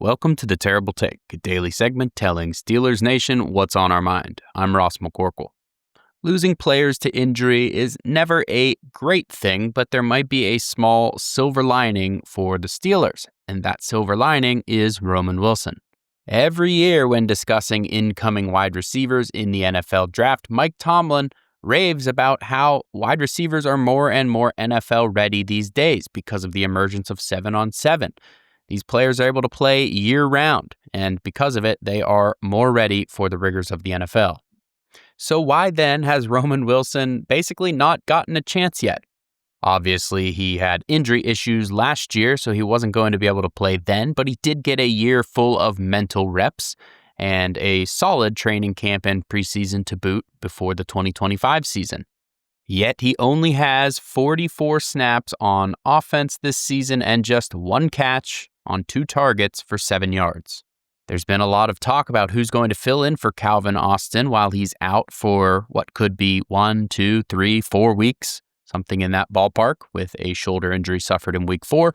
Welcome to The Terrible Take, a daily segment telling Steelers Nation what's on our mind. I'm Ross McCorkle. Losing players to injury is never a great thing, but there might be a small silver lining for the Steelers, and that silver lining is Roman Wilson. Every year when discussing incoming wide receivers in the NFL draft, Mike Tomlin raves about how wide receivers are more and more NFL ready these days because of the emergence of 7-on-7. These players are able to play year-round, and because of it, they are more ready for the rigors of the NFL. So why then has Roman Wilson basically not gotten a chance yet? Obviously, he had injury issues last year, so he wasn't going to be able to play then, but he did get a year full of mental reps and a solid training camp and preseason to boot before the 2025 season. Yet he only has 44 snaps on offense this season and just one catch on 2 targets for 7 yards. There's been a lot of talk about who's going to fill in for Calvin Austin while he's out for what could be 1, 2, 3, 4 weeks, something in that ballpark, with a shoulder injury suffered in week 4.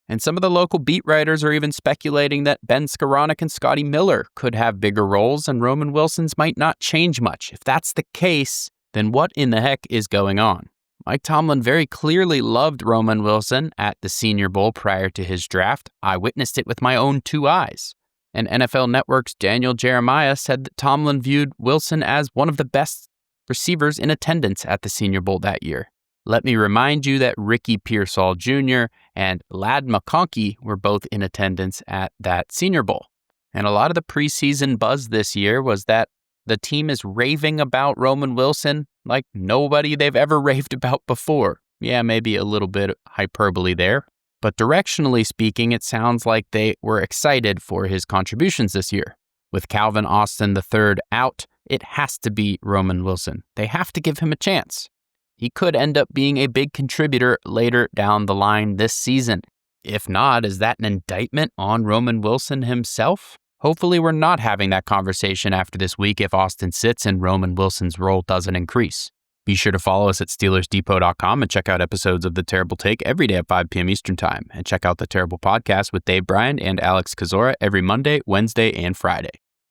And some of the local beat writers are even speculating that Ben Skowronek and Scotty Miller could have bigger roles and Roman Wilson's might not change much. If that's the case, then what in the heck is going on? Mike Tomlin very clearly loved Roman Wilson at the Senior Bowl prior to his draft. I witnessed it with my own 2 eyes. And NFL Network's Daniel Jeremiah said that Tomlin viewed Wilson as one of the best receivers in attendance at the Senior Bowl that year. Let me remind you that Ricky Pearsall Jr. and Ladd McConkey were both in attendance at that Senior Bowl. And a lot of the preseason buzz this year was that the team is raving about Roman Wilson like nobody they've ever raved about before. Yeah, maybe a little bit hyperbole there. But directionally speaking, it sounds like they were excited for his contributions this year. With Calvin Austin III out, it has to be Roman Wilson. They have to give him a chance. He could end up being a big contributor later down the line this season. If not, is that an indictment on Roman Wilson himself? Hopefully we're not having that conversation after this week if Austin sits and Roman Wilson's role doesn't increase. Be sure to follow us at SteelersDepot.com and check out episodes of The Terrible Take every day at 5 p.m. Eastern Time. And check out The Terrible Podcast with Dave Bryant and Alex Kozora every Monday, Wednesday, and Friday.